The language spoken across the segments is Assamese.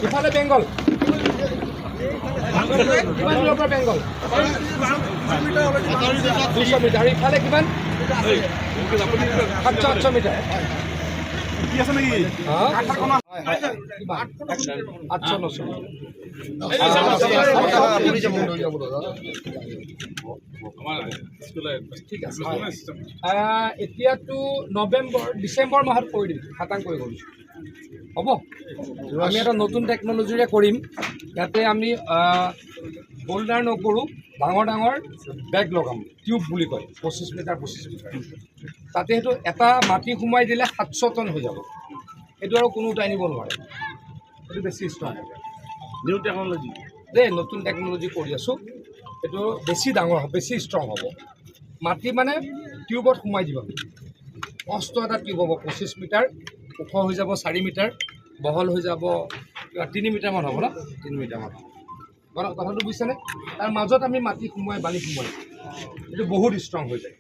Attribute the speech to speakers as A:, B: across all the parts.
A: ইফালে বেংগল কিমান দূৰৰ পৰা বেংগল 200 মিটাৰ আৰু ইফালে কিমান 700 মিটাৰ
B: কি আছে নেকি
A: 800 ঠিক আছে এতিয়াতো ডিচেম্বৰ মাহত কৰি দিম খাটাং কৰি কৰিছোঁ হ'ব আমি এটা নতুন টেকন'লজিৰে কৰিম ইয়াতে আমি বোল্ডাৰ নকৰোঁ ডাঙৰ ডাঙৰ বেগ লগাম টিউব বুলি কয় 25 মিটাৰ তাতে সেইটো এটা মাটি সোমাই দিলে 700 টন হৈ যাব এইটো আৰু কোনো উঠাই নিব নোৱাৰে এইটো বেছি ষ্ট্ৰং
B: নিউ টেকন'লজি
A: দেই নতুন টেকন'লজি কৰি আছোঁ এইটো বেছি ডাঙৰ হ'ব বেছি ষ্ট্ৰং হ'ব মাটি মানে টিউবত সোমাই দিব কষ্ট এটা টিউব হ'ব 25 মিটাৰ ওখ হৈ যাব 4 মিটাৰ বহল হৈ যাব 3 মিটাৰমান হ'ব ন 3 মিটাৰমান কথাটো বুজিছেনে তাৰ মাজত আমি মাটি সোমোৱাই বালি সোমোৱাই এইটো বহুত ষ্ট্ৰং হৈ যায়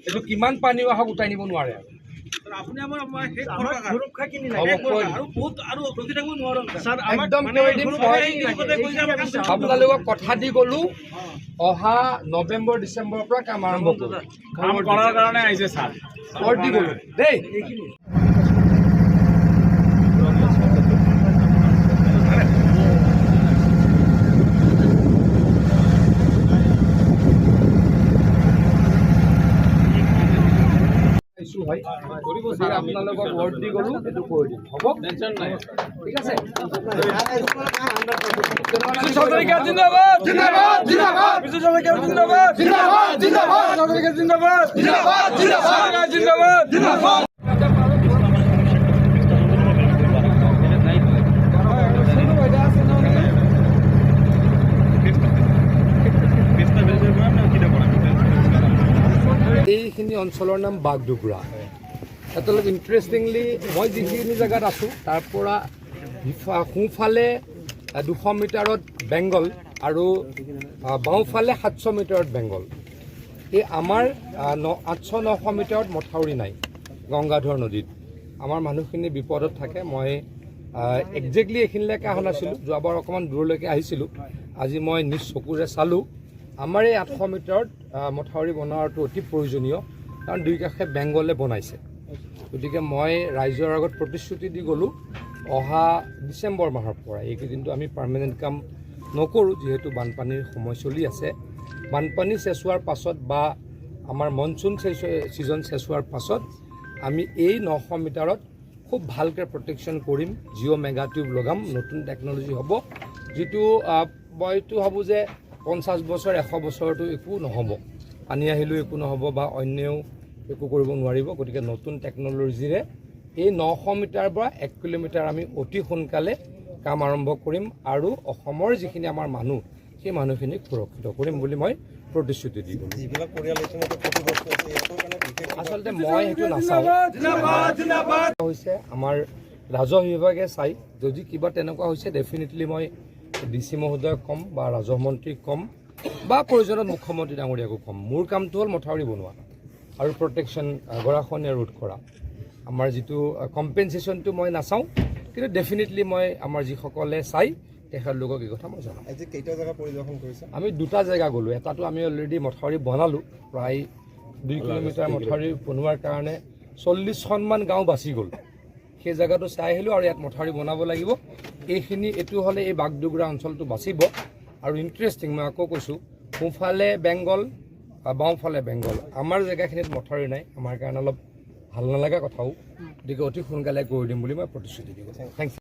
A: এইটো কিমান পানীও আহক উঠাই নিব নোৱাৰে আপোনালোকক কথা দি গ'লোঁ অহা নৱেম্বৰ ডিচেম্বৰৰ পৰা কাম আৰম্ভ
B: কৰাৰ কাৰণে আহিছে ছাৰ
A: কৰ দি গ'লোঁ দেই এইখিনি আপোনালোকক ৱৰ্ড দি গ'লোঁ সেইটো কৰি দিম হ'ব টেনশ্যন নাই ঠিক আছে এইখিনি অঞ্চলৰ নাম বাগডোগৰা এটা অলপ ইণ্টাৰেষ্টিংলি মই যিখিনি জেগাত আছোঁ তাৰ পৰা সোঁফালে 200 মিটাৰত বেংগল আৰু বাওঁফালে 700 মিটাৰত বেংগল এই আমাৰ 800-900 মিটাৰত মথাউৰি নাই গংগাধৰ নদীত আমাৰ মানুহখিনি বিপদত থাকে মই একজেক্টলি এইখিনিলৈকে অহা নাছিলোঁ যোৱাবাৰ অকণমান দূৰলৈকে আহিছিলোঁ আজি মই নিজ চকুৰে চালোঁ আমাৰ এই 800 মিটাৰত মথাউৰি বনোৱাটো অতি প্ৰয়োজনীয় কাৰণ দুই কাষে বেংগলে বনাইছে গতিকে মই ৰাইজৰ আগত প্ৰতিশ্ৰুতি দি গ'লোঁ অহা ডিচেম্বৰ মাহৰ পৰা এইকেইদিনটো আমি পাৰ্মানেণ্ট কাম নকৰোঁ যিহেতু বানপানীৰ সময় চলি আছে বানপানী চেচ হোৱাৰ পাছত বা আমাৰ মনচুন ছিজন চেচ হোৱাৰ পাছত আমি এই 900 মিটাৰত খুব ভালকৈ প্ৰটেকশ্যন কৰিম জিঅ' মেগা টিউব লগাম নতুন টেকন'লজি হ'ব যিটো মইতো ভাবোঁ যে 50 বছৰ 100 বছৰতো একো নহ'ব পানী আহিলেও একো নহ'ব বা অন্যও একো কৰিব নোৱাৰিব গতিকে নতুন টেকন'লজিৰে এই 900 মিটাৰৰ পৰা 1 কিলোমিটাৰ আমি অতি সোনকালে কাম আৰম্ভ কৰিম আৰু অসমৰ যিখিনি আমাৰ মানুহ সেই মানুহখিনিক সুৰক্ষিত কৰিম বুলি মই প্ৰতিশ্ৰুতি দি গ'লোঁ আচলতে মই সেইটো নাচাওঁ হৈছে আমাৰ ৰাজহ বিভাগে চাই যদি কিবা তেনেকুৱা হৈছে ডেফিনেটলি মই DC মহোদয়ক ক'ম বা ৰাজহ মন্ত্ৰীক ক'ম বা প্ৰয়োজনত মুখ্যমন্ত্ৰী ডাঙৰীয়াকো ক'ম মোৰ কামটো হ'ল মথাউৰি বনোৱা আৰু প্ৰটেকশ্যন গৰাখহনীয়া ৰোধ কৰা আমাৰ যিটো কম্পেনচেশ্যনটো মই নাচাওঁ কিন্তু ডেফিনেটলি মই আমাৰ যিসকলে চাই তেখেতলোকক এই কথা মই জনাম
C: আজি কেইটা জেগা পৰিদৰ্শন কৰিছে
A: আমি দুটা জেগা গ'লোঁ এটাতো আমি অলৰেডি মথাউৰি বনালোঁ প্ৰায় 2 কিলোমিটাৰ মথাউৰি বনোৱাৰ কাৰণে 40খনমান গাঁও বাচি গ'ল সেই জেগাটো চাই আহিলোঁ আৰু ইয়াত মথাউৰি বনাব লাগিব এইটো হ'লে এই বাগডোগৰা অঞ্চলটো বাচিব আৰু ইণ্টাৰেষ্টিং মই আকৌ কৈছোঁ সোঁফালে বেংগল বাওঁফালে বেংগল আমাৰ জেগাখিনিত মথাউৰি নাই আমাৰ কাৰণে অলপ ভাল নালাগা কথাও গতিকে অতি সোনকালে কৰি দিম বুলি মই প্ৰতিশ্ৰুতি দিওঁ থেংক ইউ